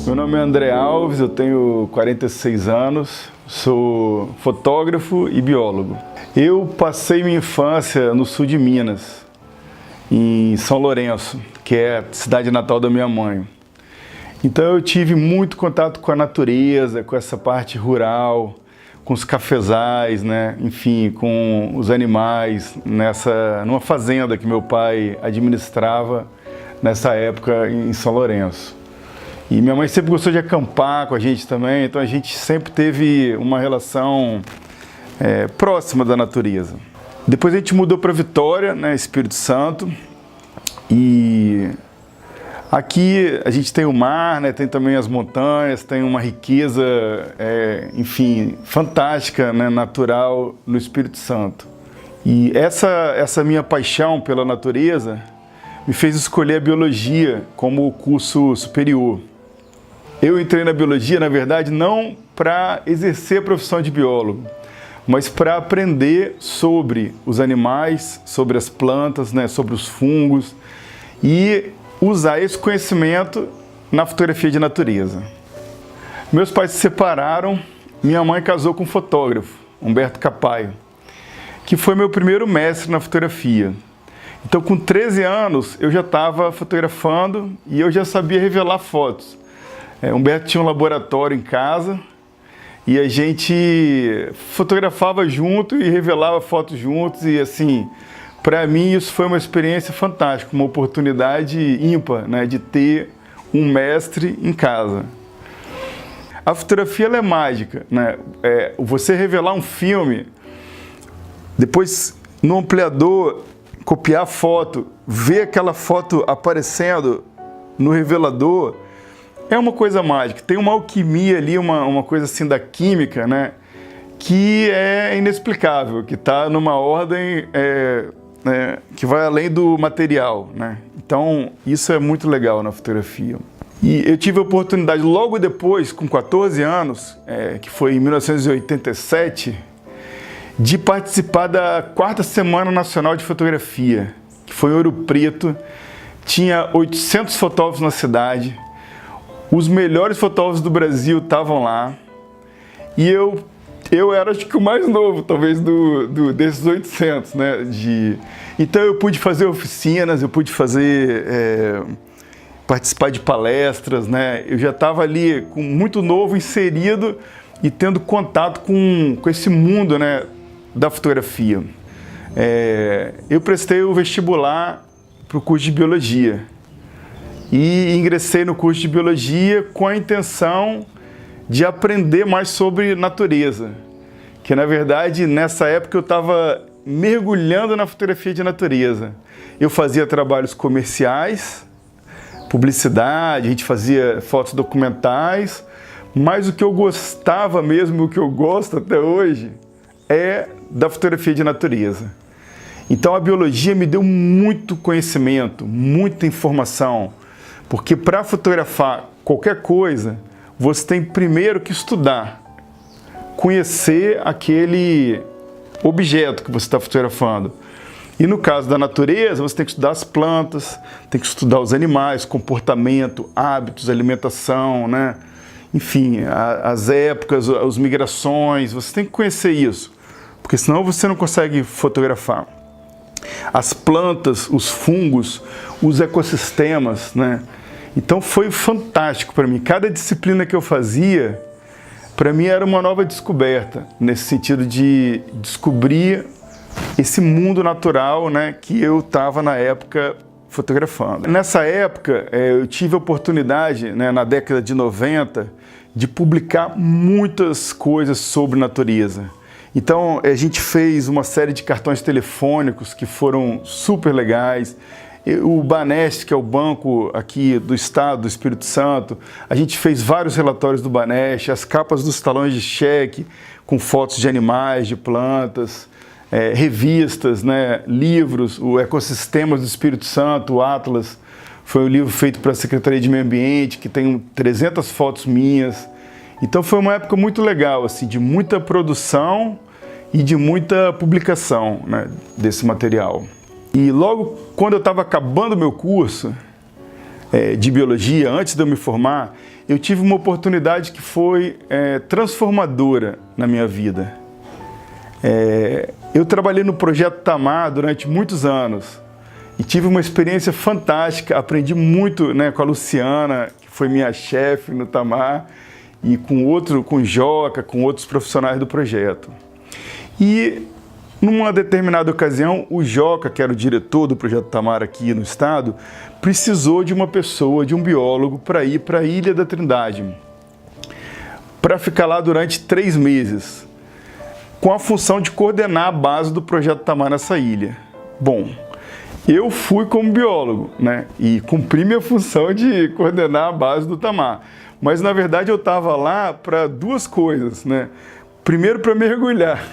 Meu nome é André Alves, eu tenho 46 anos, sou fotógrafo e biólogo. Eu passei minha infância no sul de Minas, em São Lourenço, que é a cidade natal da minha mãe. Então eu tive muito contato com a natureza, com essa parte rural, com os cafezais, né? Enfim, com os animais, numa fazenda que meu pai administrava nessa época em São Lourenço. E minha mãe sempre gostou de acampar com a gente também, então a gente sempre teve uma relação próxima da natureza. Depois a gente mudou para Vitória, né, Espírito Santo, e aqui a gente tem o mar, né, tem também as montanhas, tem uma riqueza, enfim, fantástica, né, natural no Espírito Santo. E essa minha paixão pela natureza me fez escolher a biologia como curso superior. Eu entrei na biologia, na verdade, não para exercer a profissão de biólogo, mas para aprender sobre os animais, sobre as plantas, né, sobre os fungos e usar esse conhecimento na fotografia de natureza. Meus pais se separaram, minha mãe casou com um fotógrafo, Humberto Capaio, que foi meu primeiro mestre na fotografia. Então, com 13 anos, eu já estava fotografando e eu já sabia revelar fotos. Humberto tinha um laboratório em casa e a gente fotografava junto e revelava fotos juntos e, assim, para mim isso foi uma experiência fantástica, uma oportunidade ímpar, né, de ter um mestre em casa. A fotografia ela é mágica, né? Você revelar um filme, depois no ampliador copiar a foto, ver aquela foto aparecendo no revelador, é uma coisa mágica. Tem uma alquimia ali, uma coisa assim da química, né, que é inexplicável, que está numa ordem que vai além do material, né? Então isso é muito legal na fotografia. E eu tive a oportunidade logo depois, com 14 anos, que foi em 1987, de participar da 4ª Semana Nacional de Fotografia, que foi em Ouro Preto. Tinha 800 fotógrafos na cidade, os melhores fotógrafos do Brasil estavam lá, e eu era, acho que o mais novo, talvez, desses 800, né? Então eu pude fazer oficinas, eu pude participar de palestras, né? Eu já estava ali, muito novo, inserido e tendo contato com esse mundo, né, da fotografia. Eu prestei o vestibular para o curso de Biologia e ingressei no curso de Biologia com a intenção de aprender mais sobre natureza, que na verdade nessa época eu estava mergulhando na fotografia de natureza. Eu fazia trabalhos comerciais, publicidade, a gente fazia fotos documentais, mas o que eu gostava mesmo, o que eu gosto até hoje, é da fotografia de natureza. Então a biologia me deu muito conhecimento, muita informação, porque para fotografar qualquer coisa, você tem primeiro que estudar, conhecer aquele objeto que você está fotografando. E no caso da natureza, você tem que estudar as plantas, tem que estudar os animais, comportamento, hábitos, alimentação, né? Enfim, as épocas, as migrações, você tem que conhecer isso, porque senão você não consegue fotografar. As plantas, os fungos, os ecossistemas, né? Então foi fantástico para mim. Cada disciplina que eu fazia, para mim era uma nova descoberta, nesse sentido de descobrir esse mundo natural, né, que eu estava na época fotografando. Nessa época, eu tive a oportunidade, né, na década de 90, de publicar muitas coisas sobre natureza. Então, a gente fez uma série de cartões telefônicos que foram super legais. O Banesp, que é o banco aqui do estado do Espírito Santo, a gente fez vários relatórios do Banesp, as capas dos talões de cheque com fotos de animais, de plantas, revistas, né, livros, o Ecossistemas do Espírito Santo, o Atlas, foi um livro feito para a Secretaria de Meio Ambiente, que tem 300 fotos minhas. Então foi uma época muito legal, assim, de muita produção e de muita publicação, né, desse material. E logo quando eu estava acabando meu curso, de biologia, antes de eu me formar, eu tive uma oportunidade que foi transformadora na minha vida. Eu trabalhei no Projeto Tamar durante muitos anos e tive uma experiência fantástica, aprendi muito, né, com a Luciana, que foi minha chefe no Tamar, e com o Joca, com outros profissionais do projeto. E numa determinada ocasião, o Joca, que era o diretor do Projeto Tamar aqui no estado, precisou de uma pessoa, de um biólogo, para ir para a Ilha da Trindade, para ficar lá durante 3 meses, com a função de coordenar a base do Projeto Tamar nessa ilha. Bom, eu fui como biólogo, né, e cumpri minha função de coordenar a base do Tamar. Mas, na verdade, eu estava lá para 2 coisas, né? Primeiro, para mergulhar,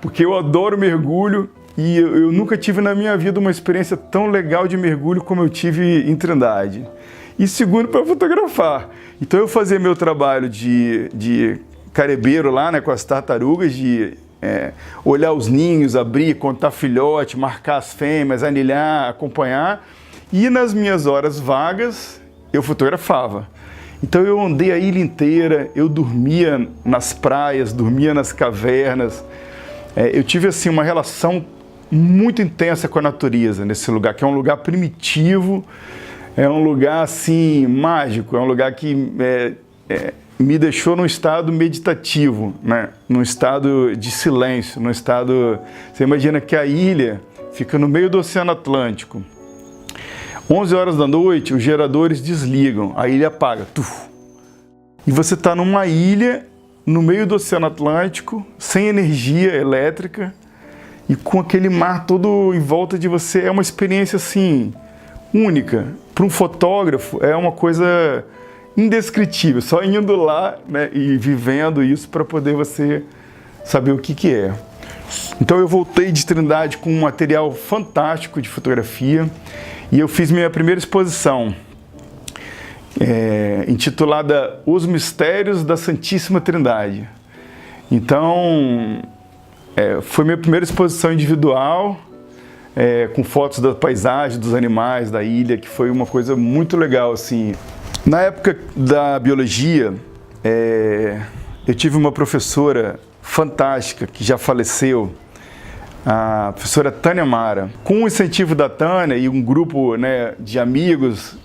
porque eu adoro mergulho e eu nunca tive na minha vida uma experiência tão legal de mergulho como eu tive em Trindade. E segundo, para fotografar. Então eu fazia meu trabalho de carebeiro lá, né, com as tartarugas, de olhar os ninhos, abrir, contar filhote, marcar as fêmeas, anilhar, acompanhar. E nas minhas horas vagas, eu fotografava. Então eu andei a ilha inteira, eu dormia nas praias, dormia nas cavernas. Eu tive assim uma relação muito intensa com a natureza nesse lugar, que é um lugar primitivo, é um lugar assim mágico, é um lugar que me deixou num estado meditativo, né? Num estado de silêncio, num estado... Você imagina que a ilha fica no meio do Oceano Atlântico. 11 horas da noite, os geradores desligam, a ilha apaga. Tuf. E você está numa ilha, no meio do Oceano Atlântico, sem energia elétrica e com aquele mar todo em volta de você. É uma experiência, assim, única. Para um fotógrafo, é uma coisa indescritível. Só indo lá, né, e vivendo isso para poder você saber o que é. Então eu voltei de Trindade com um material fantástico de fotografia. E eu fiz minha primeira exposição, intitulada Os Mistérios da Santíssima Trindade. Então, foi minha primeira exposição individual, com fotos da paisagem, dos animais, da ilha, que foi uma coisa muito legal, assim. Na época da biologia, eu tive uma professora fantástica, que já faleceu, a professora Tânia Mara. Com o incentivo da Tânia e um grupo, né, de amigos,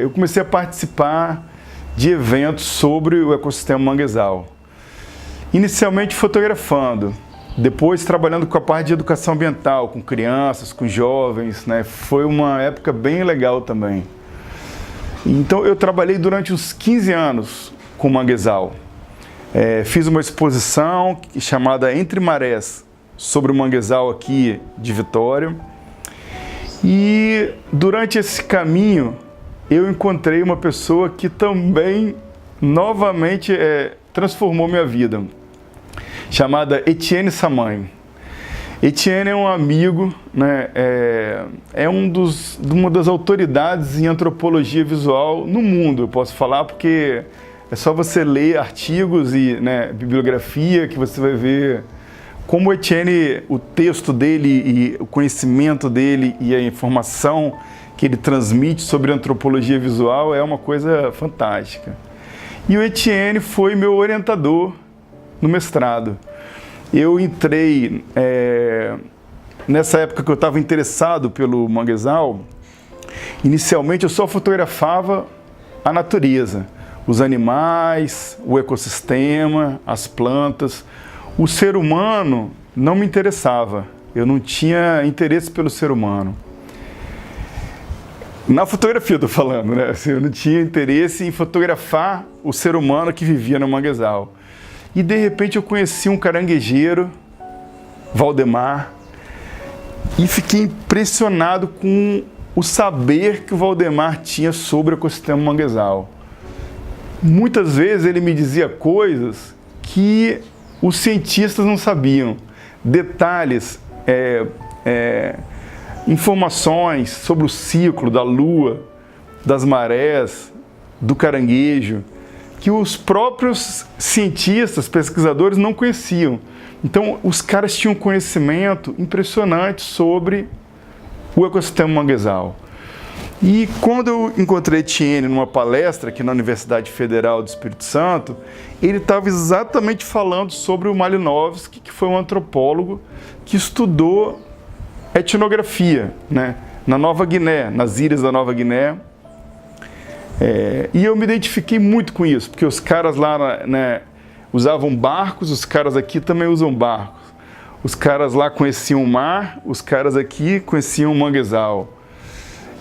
eu comecei a participar de eventos sobre o ecossistema manguezal. Inicialmente fotografando, depois trabalhando com a parte de educação ambiental, com crianças, com jovens, né? Foi uma época bem legal também. Então eu trabalhei durante uns 15 anos com o manguezal. Fiz uma exposição chamada Entre Marés, sobre o manguezal aqui de Vitória. E durante esse caminho eu encontrei uma pessoa que também novamente transformou minha vida, chamada Etienne Samanho. Etienne é um amigo, né, uma das autoridades em antropologia visual no mundo, eu posso falar, porque é só você ler artigos e, né, bibliografia que você vai ver como o Etienne, o texto dele e o conhecimento dele e a informação que ele transmite sobre antropologia visual é uma coisa fantástica. E o Etienne foi meu orientador no mestrado. Eu entrei, nessa época que eu estava interessado pelo manguezal, inicialmente eu só fotografava a natureza, os animais, o ecossistema, as plantas. O ser humano não me interessava, eu não tinha interesse pelo ser humano. Na fotografia eu estou falando, né? Eu não tinha interesse em fotografar o ser humano que vivia no manguezal. E de repente eu conheci um caranguejeiro, Valdemar, e fiquei impressionado com o saber que o Valdemar tinha sobre o ecossistema manguezal. Muitas vezes ele me dizia coisas que os cientistas não sabiam, detalhes, informações sobre o ciclo da lua, das marés, do caranguejo, que os próprios cientistas, pesquisadores não conheciam. Então, os caras tinham um conhecimento impressionante sobre o ecossistema manguezal. E quando eu encontrei Etienne numa palestra aqui na Universidade Federal do Espírito Santo, ele estava exatamente falando sobre o Malinowski, que foi um antropólogo que estudou etnografia, né, na Nova Guiné, nas ilhas da Nova Guiné. E eu me identifiquei muito com isso, porque os caras lá, né, usavam barcos, os caras aqui também usam barcos. Os caras lá conheciam o mar, os caras aqui conheciam o manguezal.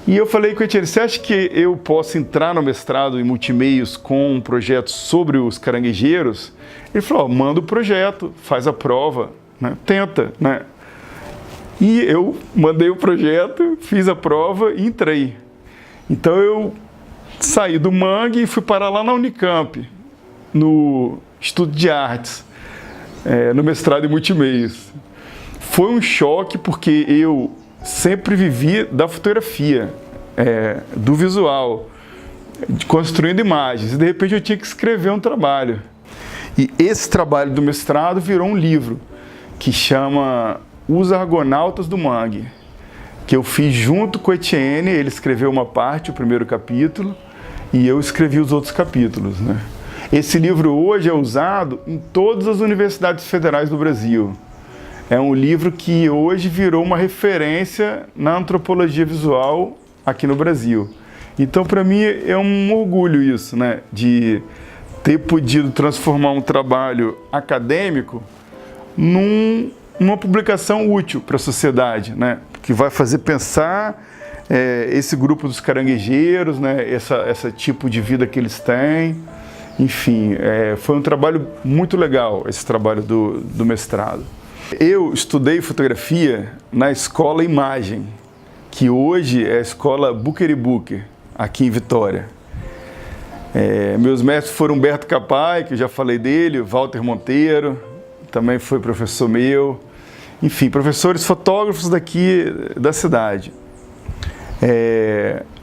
E eu falei com o Etienne, você acha que eu posso entrar no mestrado em multimeios com um projeto sobre os caranguejeiros? Ele falou, manda o projeto, faz a prova, né, tenta, né? E eu mandei o projeto, fiz a prova e entrei. Então eu saí do Mangue e fui parar lá na Unicamp, no Estudo de Artes, no mestrado em multimeios. Foi um choque porque eu sempre vivi da fotografia, do visual, construindo imagens, e de repente eu tinha que escrever um trabalho. E esse trabalho do mestrado virou um livro que chama Os Argonautas do Mangue, que eu fiz junto com o Etienne. Ele escreveu uma parte, o primeiro capítulo, e eu escrevi os outros capítulos, né? Esse livro hoje é usado em todas as universidades federais do Brasil. É um livro que hoje virou uma referência na antropologia visual aqui no Brasil. Então, para mim, é um orgulho isso, né? De ter podido transformar um trabalho acadêmico numa publicação útil para a sociedade, né? Que vai fazer pensar esse grupo dos caranguejeiros, né? Esse tipo de vida que eles têm. Enfim, foi um trabalho muito legal, esse trabalho do mestrado. Eu estudei fotografia na Escola Imagem, que hoje é a Escola Booker e Booker, aqui em Vitória. Meus mestres foram Humberto Capai, que eu já falei dele, Walter Monteiro, também foi professor meu. Enfim, professores fotógrafos daqui da cidade.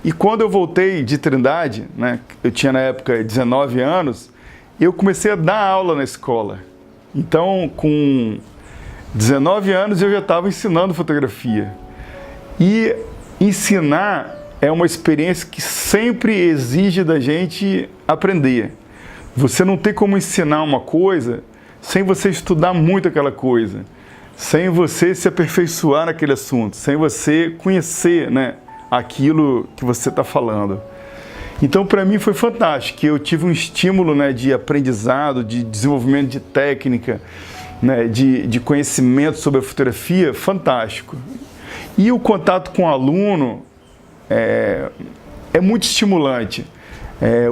E quando eu voltei de Trindade, né, eu tinha na época 19 anos, eu comecei a dar aula na escola. Então, com 19 anos eu já estava ensinando fotografia. E ensinar é uma experiência que sempre exige da gente aprender. Você não tem como ensinar uma coisa sem você estudar muito aquela coisa, sem você se aperfeiçoar naquele assunto, sem você conhecer, né, aquilo que você está falando. Então, para mim foi fantástico, eu tive um estímulo, né, de aprendizado, de desenvolvimento de técnica, né, de conhecimento sobre a fotografia, fantástico. E o contato com o aluno é muito estimulante.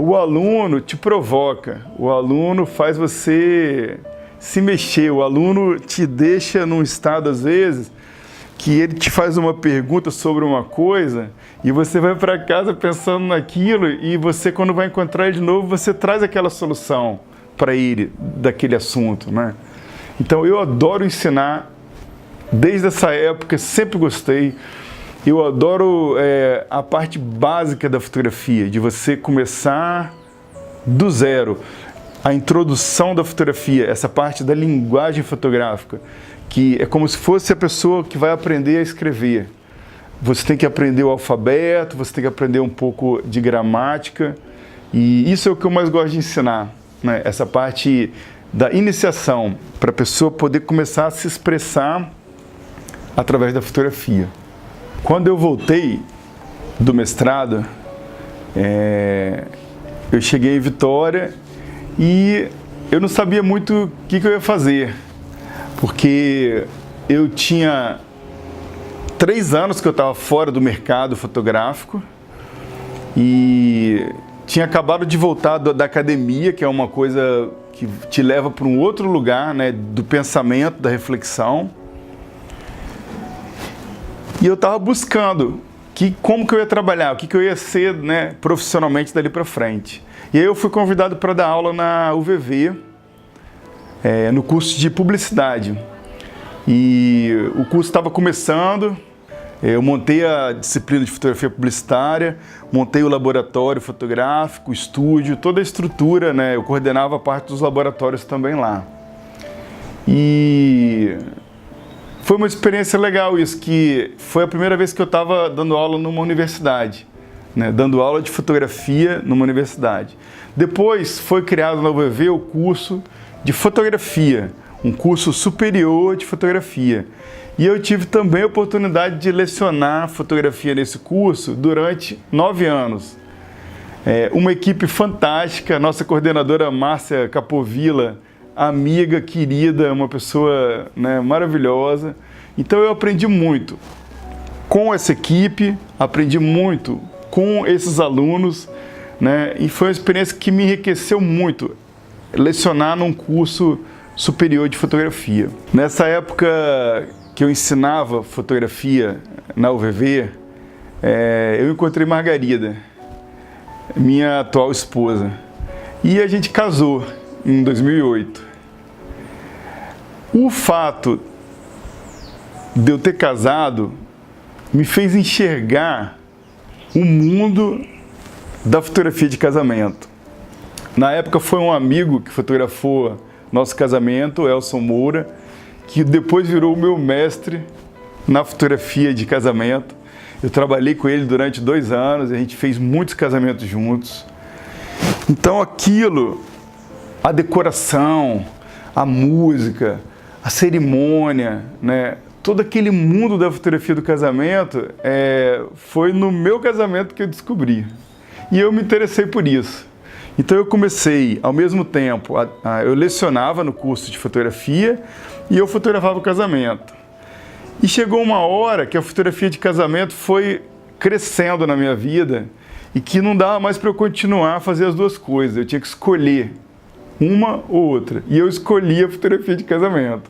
O aluno te provoca, o aluno faz você se mexer, o aluno te deixa num estado, às vezes, que ele te faz uma pergunta sobre uma coisa e você vai para casa pensando naquilo e você, quando vai encontrar ele de novo, você traz aquela solução para ele daquele assunto, né? Então eu adoro ensinar, desde essa época, sempre gostei. Eu adoro a parte básica da fotografia, de você começar do zero. A introdução da fotografia, essa parte da linguagem fotográfica, que é como se fosse a pessoa que vai aprender a escrever. Você tem que aprender o alfabeto, você tem que aprender um pouco de gramática, e isso é o que eu mais gosto de ensinar, né? Essa parte da iniciação, para a pessoa poder começar a se expressar através da fotografia. Quando eu voltei do mestrado, eu cheguei em Vitória e eu não sabia muito o que eu ia fazer, porque eu tinha 3 anos que eu estava fora do mercado fotográfico e tinha acabado de voltar da academia, que é uma coisa que te leva para um outro lugar, né, do pensamento, da reflexão. E eu estava buscando como que eu ia trabalhar, o que eu ia ser, né, profissionalmente dali para frente. E aí eu fui convidado para dar aula na UVV, no curso de publicidade. E o curso estava começando, eu montei a disciplina de fotografia publicitária, montei o laboratório fotográfico, o estúdio, toda a estrutura, né? Eu coordenava a parte dos laboratórios também lá. E foi uma experiência legal isso, que foi a primeira vez que eu estava dando aula numa universidade. né, dando aula de fotografia numa universidade. Depois foi criado na UVV o curso de fotografia, um curso superior de fotografia. E eu tive também a oportunidade de lecionar fotografia nesse curso durante 9 anos. Uma equipe fantástica, nossa coordenadora Márcia Capovilla, amiga, querida, uma pessoa, né, maravilhosa. Então eu aprendi muito com essa equipe, aprendi muito com esses alunos, né, e foi uma experiência que me enriqueceu muito, lecionar num curso superior de fotografia. Nessa época que eu ensinava fotografia na UVV, eu encontrei Margarida, minha atual esposa, e a gente casou em 2008. O fato de eu ter casado me fez enxergar o mundo da fotografia de casamento. Na época foi um amigo que fotografou nosso casamento, o Elson Moura, que depois virou o meu mestre na fotografia de casamento. Eu trabalhei com ele durante 2 anos, a gente fez muitos casamentos juntos. Então aquilo, a decoração, a música, a cerimônia, né, todo aquele mundo da fotografia do casamento, foi no meu casamento que eu descobri. E eu me interessei por isso. Então eu comecei, ao mesmo tempo, eu lecionava no curso de fotografia e eu fotografava o casamento. E chegou uma hora que a fotografia de casamento foi crescendo na minha vida e que não dava mais para eu continuar a fazer as duas coisas. Eu tinha que escolher uma ou outra. E eu escolhi a fotografia de casamento.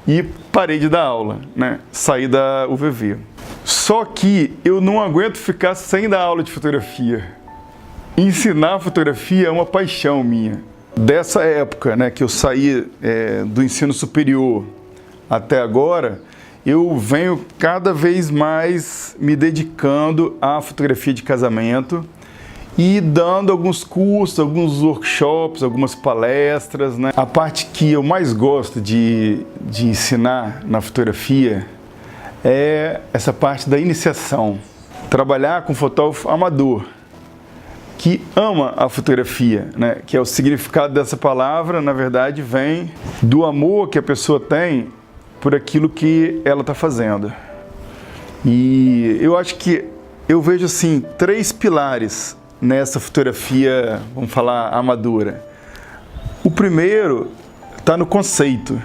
E parei de dar aula, né? Saí da UVV. Só que eu não aguento ficar sem dar aula de fotografia. Ensinar fotografia é uma paixão minha. Dessa época, né, que eu saí do ensino superior até agora, eu venho cada vez mais me dedicando à fotografia de casamento e dando alguns cursos, alguns workshops, algumas palestras, né? A parte que eu mais gosto de ensinar na fotografia é essa parte da iniciação. Trabalhar com fotógrafo amador, que ama a fotografia, né? Que é o significado dessa palavra, na verdade, vem do amor que a pessoa tem por aquilo que ela está fazendo. E eu acho que eu vejo assim 3 pilares nessa fotografia, vamos falar, amadora. O primeiro está no conceito,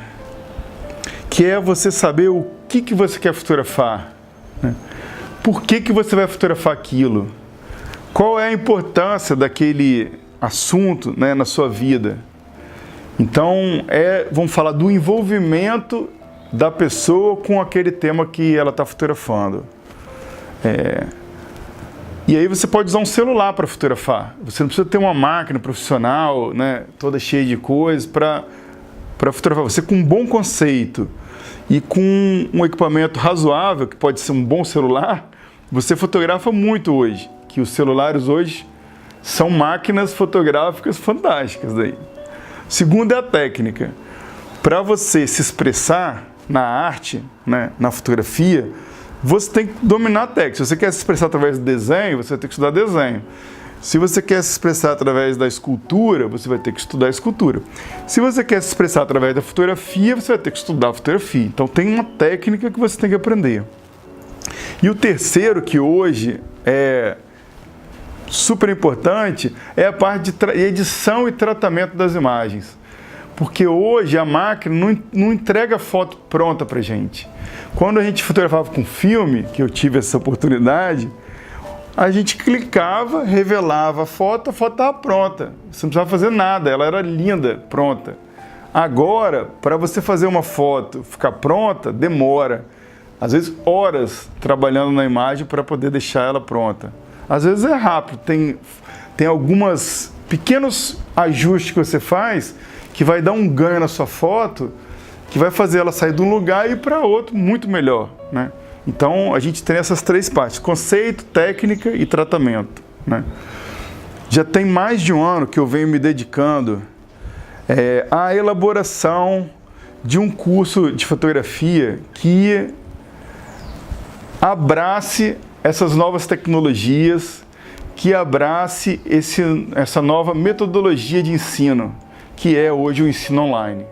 que é você saber o que você quer fotografar, né? Por que você vai fotografar aquilo? Qual é a importância daquele assunto, né, na sua vida? Então, vamos falar do envolvimento da pessoa com aquele tema que ela está fotografando. E aí você pode usar um celular para fotografar. Você não precisa ter uma máquina profissional, né, toda cheia de coisas para fotografar. Você com um bom conceito e com um equipamento razoável, que pode ser um bom celular, você fotografa muito hoje. Que os celulares hoje são máquinas fotográficas fantásticas daí. Segundo é a técnica. Para você se expressar na arte, né, na fotografia, você tem que dominar a técnica. Se você quer se expressar através do desenho, você vai ter que estudar desenho. Se você quer se expressar através da escultura, você vai ter que estudar escultura. Se você quer se expressar através da fotografia, você vai ter que estudar fotografia. Então tem uma técnica que você tem que aprender. E o terceiro, que hoje é super importante, é a parte de edição e tratamento das imagens. Porque hoje a máquina não entrega a foto pronta pra gente. Quando a gente fotografava com filme, que eu tive essa oportunidade, a gente clicava, revelava a foto estava pronta. Você não precisava fazer nada, ela era linda, pronta. Agora, para você fazer uma foto ficar pronta, demora. Às vezes horas trabalhando na imagem para poder deixar ela pronta. Às vezes é rápido, tem alguns pequenos ajustes que você faz que vai dar um ganho na sua foto, que vai fazer ela sair de um lugar e ir para outro muito melhor, né? Então a gente tem essas 3 partes: conceito, técnica e tratamento, né? Já tem mais de 1 ano que eu venho me dedicando à elaboração de um curso de fotografia que abrace essas novas tecnologias, que abrace essa nova metodologia de ensino, que é hoje o ensino online.